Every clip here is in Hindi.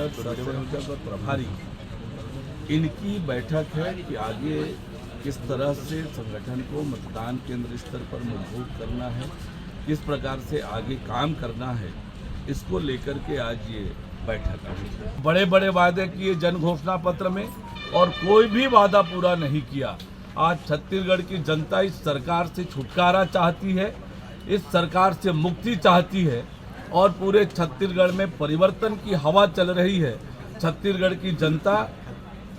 संयोजक, सह संयोजक और प्रभारी, इनकी बैठक है कि आगे किस तरह से संगठन को मतदान केंद्र स्तर पर मजबूत करना है, किस प्रकार से आगे काम करना है, इसको लेकर के आज ये बैठक है। बड़े बड़े वादे किए जन घोषणा पत्र में और कोई भी वादा पूरा नहीं किया। आज छत्तीसगढ़ की जनता इस सरकार से छुटकारा चाहती है, इस सरकार से मुक्ति चाहती है और पूरे छत्तीसगढ़ में परिवर्तन की हवा चल रही है। छत्तीसगढ़ की जनता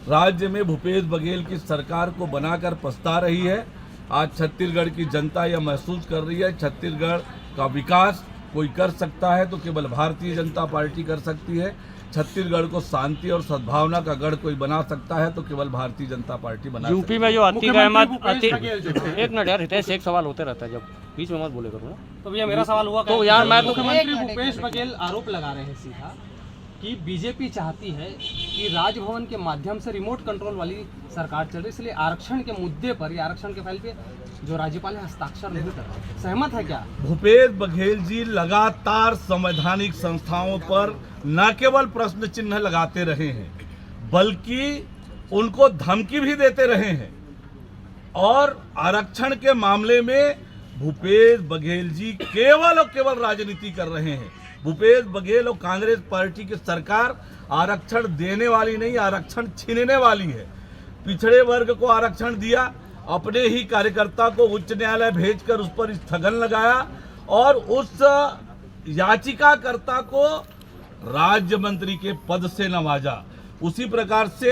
राज्य में भूपेश बघेल की सरकार को बनाकर पछता रही है। आज छत्तीसगढ़ की जनता यह महसूस कर रही है छत्तीसगढ़ का विकास कोई कर सकता है तो केवल भारतीय जनता पार्टी कर सकती है। छत्तीसगढ़ को शांति और सद्भावना का गढ़ कोई बना सकता है तो केवल भारतीय जनता पार्टी बना सकती है। यूपी में जो अतीक अहमद एक मिनट यार, हितेश, एक सवाल होते रहता है, जब बीच में मत बोले करो ना। तो भैया मेरा सवाल हुआ तो यार मैं तो मुख्यमंत्री भूपेश बघेल आरोप लगा रहे हैं सीधा कि बीजेपी चाहती है कि राजभवन के माध्यम से रिमोट कंट्रोल वाली सरकार चल रही, इसलिए आरक्षण के मुद्दे पर या आरक्षण के फाइल पे जो राज्यपाल है हस्ताक्षर नहीं कर रहे। सहमत है क्या? भूपेश बघेल जी लगातार संवैधानिक संस्थाओं पर न केवल प्रश्न चिन्ह लगाते रहे हैं बल्कि उनको धमकी भी देते रहे हैं और आरक्षण के मामले में भूपेश बघेल जी केवल और केवल राजनीति कर रहे हैं। भूपेश बघेल और कांग्रेस पार्टी की सरकार आरक्षण देने वाली नहीं, आरक्षण छीनने वाली है। पिछड़े वर्ग को आरक्षण दिया, अपने ही कार्यकर्ता को उच्च न्यायालय भेजकर उस पर स्थगन लगाया और उस याचिकाकर्ता को राज्य मंत्री के पद से नवाजा। उसी प्रकार से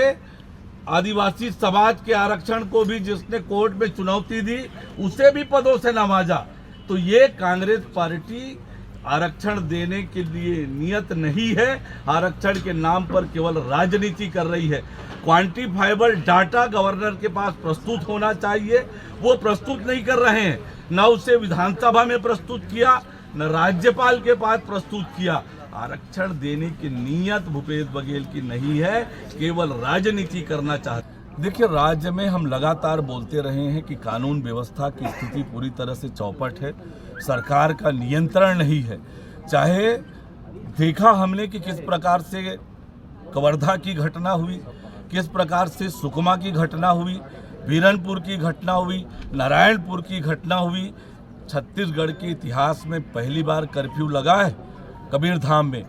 आदिवासी समाज के आरक्षण को भी जिसने कोर्ट में चुनौती दी उसे भी पदों से नवाजा। तो ये कांग्रेस पार्टी आरक्षण देने के लिए नियत नहीं है, आरक्षण के नाम पर केवल राजनीति कर रही है। क्वांटिफाइबल डाटा गवर्नर के पास प्रस्तुत होना चाहिए, वो प्रस्तुत नहीं कर रहे हैं। न उसे विधानसभा में प्रस्तुत किया, न राज्यपाल के पास प्रस्तुत किया। आरक्षण देने की नीयत भूपेश बघेल की नहीं है, केवल राजनीति करना चाहते। देखिए, राज्य में हम लगातार बोलते रहे हैं कि कानून व्यवस्था की स्थिति पूरी तरह से चौपट है, सरकार का नियंत्रण नहीं है। चाहे देखा हमने कि किस प्रकार से कवर्धा की घटना हुई, किस प्रकार से सुकमा की घटना हुई, बीरनपुर की घटना हुई, नारायणपुर की घटना हुई। छत्तीसगढ़ के इतिहास में पहली बार कर्फ्यू लगा है कबीरधाम में।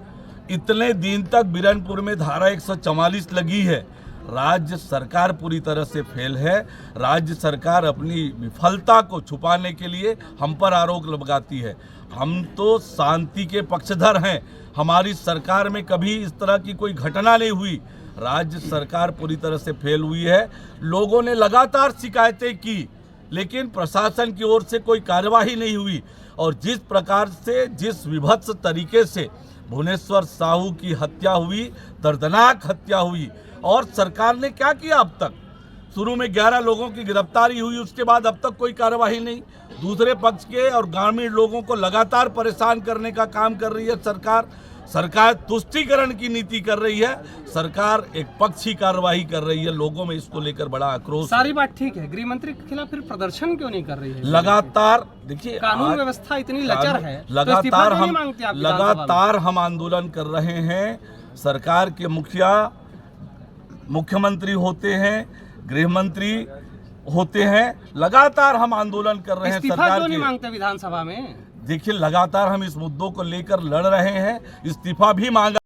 इतने दिन तक बीरनपुर में धारा 144 लगी है। राज्य सरकार पूरी तरह से फेल है। राज्य सरकार अपनी विफलता को छुपाने के लिए हम पर आरोप लगाती है। हम तो शांति के पक्षधर हैं, हमारी सरकार में कभी इस तरह की कोई घटना नहीं हुई। राज्य सरकार पूरी तरह से फेल हुई है। लोगों ने लगातार शिकायतें की लेकिन प्रशासन की ओर से कोई कार्यवाही नहीं हुई और जिस प्रकार से, जिस विभत्स तरीके से भुवनेश्वर साहू की हत्या हुई, दर्दनाक हत्या हुई, और सरकार ने क्या किया अब तक? शुरू में 11 लोगों की गिरफ्तारी हुई, उसके बाद अब तक कोई कार्यवाही नहीं। दूसरे पक्ष के और ग्रामीण लोगों को लगातार परेशान करने का काम कर रही है सरकार। सरकार तुष्टीकरण की नीति कर रही है, सरकार एक पक्षी कार्रवाई कर रही है। लोगों में इसको लेकर बड़ा आक्रोश। सारी बात ठीक है, गृह मंत्री के खिलाफ फिर प्रदर्शन क्यों नहीं कर रही है? लगातार देखिए, कानून व्यवस्था इतनी लचर है, लगातार हम आंदोलन कर रहे हैं। सरकार के मुख्यमंत्री होते हैं, गृह मंत्री होते हैं, लगातार हम आंदोलन कर रहे हैं। सरकार क्यों नहीं मांगते विधानसभा में? देखिए, लगातार हम इस मुद्दों को लेकर लड़ रहे हैं, इस्तीफा भी मांगा।